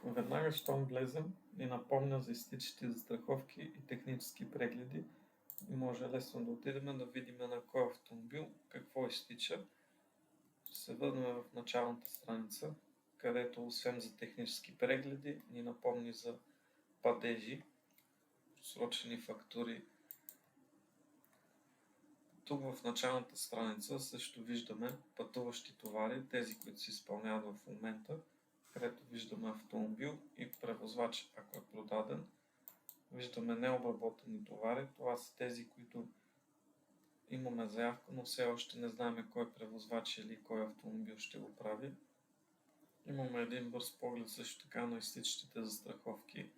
Веднага щом влезем, ни напомня за изтичащи застраховки и технически прегледи и може лесно да отидем да видим на кой автомобил какво изтича. Се върнем в началната страница, където освен за технически прегледи ни напомни за падежи, просрочени фактури. Тук в началната страница също виждаме пътуващи товари, тези, които се изпълняват в момента, където виждаме автомобил и превозвач, ако е продаден. Виждаме необработени товари, това са тези, които имаме заявка, но все още не знаем кой превозвач или кой автомобил ще го прави. Имаме един бърз поглед също така на изтичащите застраховки,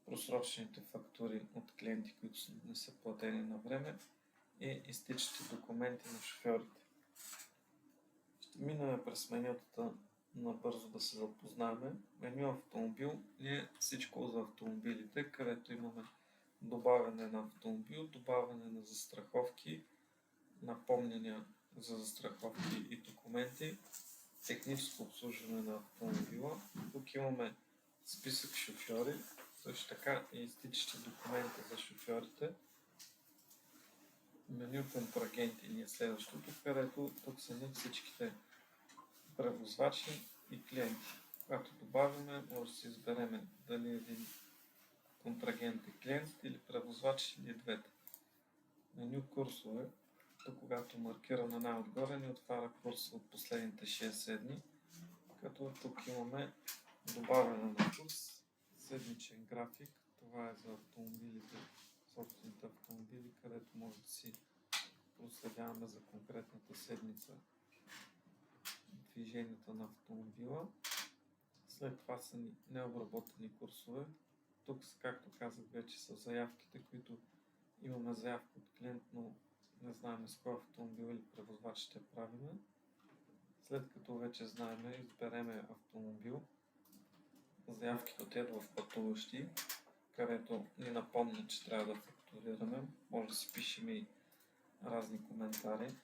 просрочените фактури от клиенти, които не са платени на време и изтичащи документи на шофьорите. Ще минем през менютата набързо да се запознаем. Меню автомобил е всичко за автомобилите, където имаме добавяне на автомобил, добавяне на застраховки, напомняния за застраховки и документи, техническо обслужване на автомобила. Тук имаме списък шофьори, също така и изтичащи документи за шофьорите. Меню контрагенти ни е следващото, където тук са ни всичките превозвачи и клиенти. Когато добавяме, може да си изберем дали един контрагент е клиент или превозвач или двете. Меню курсове. Тук, когато маркираме най-отгоре, ни отваря курса от последните 60 дни, като тук имаме добавяне на курс, седмичен график. Това е за автомобилите, собствените автомобили, където може да си проследяваме за конкретната седмица движенията на автомобила. След това са необработени курсове. Тук, както казах вече, са заявките, които имаме заявка от клиент, но не знаем с кой автомобил или превозвач ще правиме. След като вече знаем, избереме автомобил, заявките отидат в пътуващи, където ни напомня, че трябва да фактурираме. Може да си пишем и разни коментари.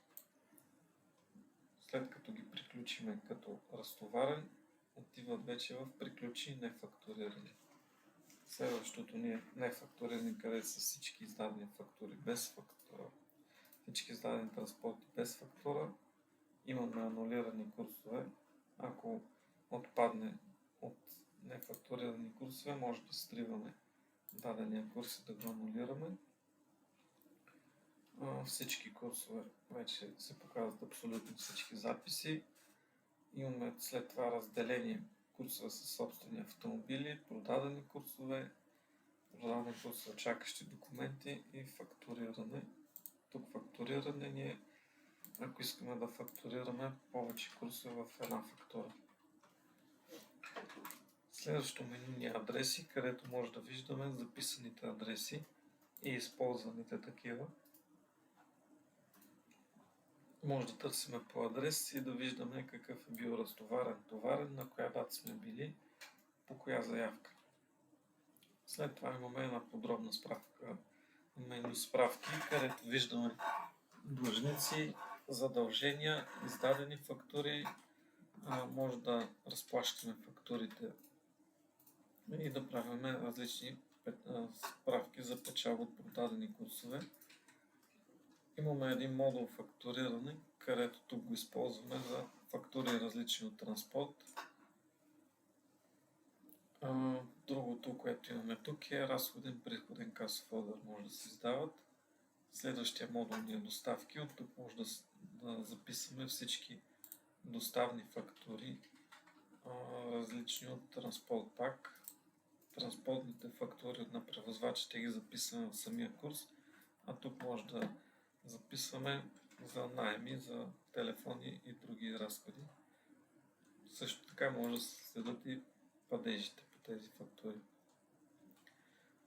След като ги приключиме като разтоварен, отиват вече в приключи нефактурирани. Следващото ни е нефактурирани, където са всички издадени фактури без фактура, всички издадени транспорти без фактура. Имаме анулирани курсове. Ако отпадне от нефактурирани курсове, може да сриваме дадения курс и да го анулираме. Всички курсове вече се показват абсолютно всички записи. Имаме след това разделение курсове със собствени автомобили, продадени курсове, чакащи документи и фактуриране. Тук фактуриране ни е, ако искаме да фактурираме повече курсове в една фактура. Следващото меню ни е адреси, където може да виждаме записаните адреси и използваните такива. Може да търсим по адрес и да виждаме какъв е бил разтоварен, на коя дата сме били, по коя заявка. След това имаме една подробна справка, меню справки, където виждаме длъжници, задължения, издадени фактури, може да разплащаме фактурите и да правим различни справки за печалба от продадени курсове. Имаме един модул фактуриране, където тук го използваме за фактури различни от транспорт. Другото, което имаме тук е разходен, приходен касов ордер, може да се издават. Следващия модул ни е доставки. От тук може да записваме всички доставни фактури, различни от транспорт пак. Транспортните фактури на превозвачите ги записваме в самия курс, а тук може да записваме за наеми, за телефони и други разходи. Също така може да се следят и падежите по тези фактури.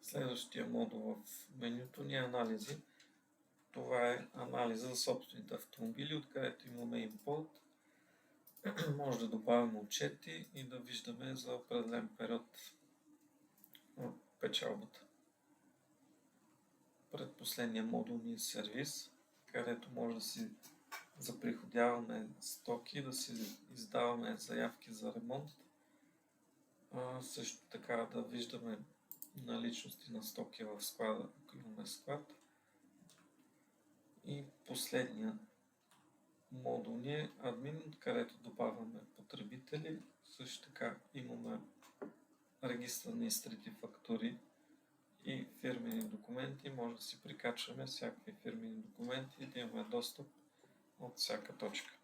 Следващия модул в менюто ни е анализи. Това е анализа за собствените автомобили, откъдето имаме импорт. Може да добавим отчети и да виждаме за определен период печалбата. Предпоследния модул ни е сервис, където може да си заприходяваме стоки, да си издаваме заявки за ремонт, Също така да виждаме наличности на стоки в склада, ако имаме склад. И последния модул ни е админ, където добавяме потребители. Също така имаме регистър на изтрити фактури и фирмени документи. Може да си прикачваме всякакви фирмени документи и да имаме достъп от всяка точка.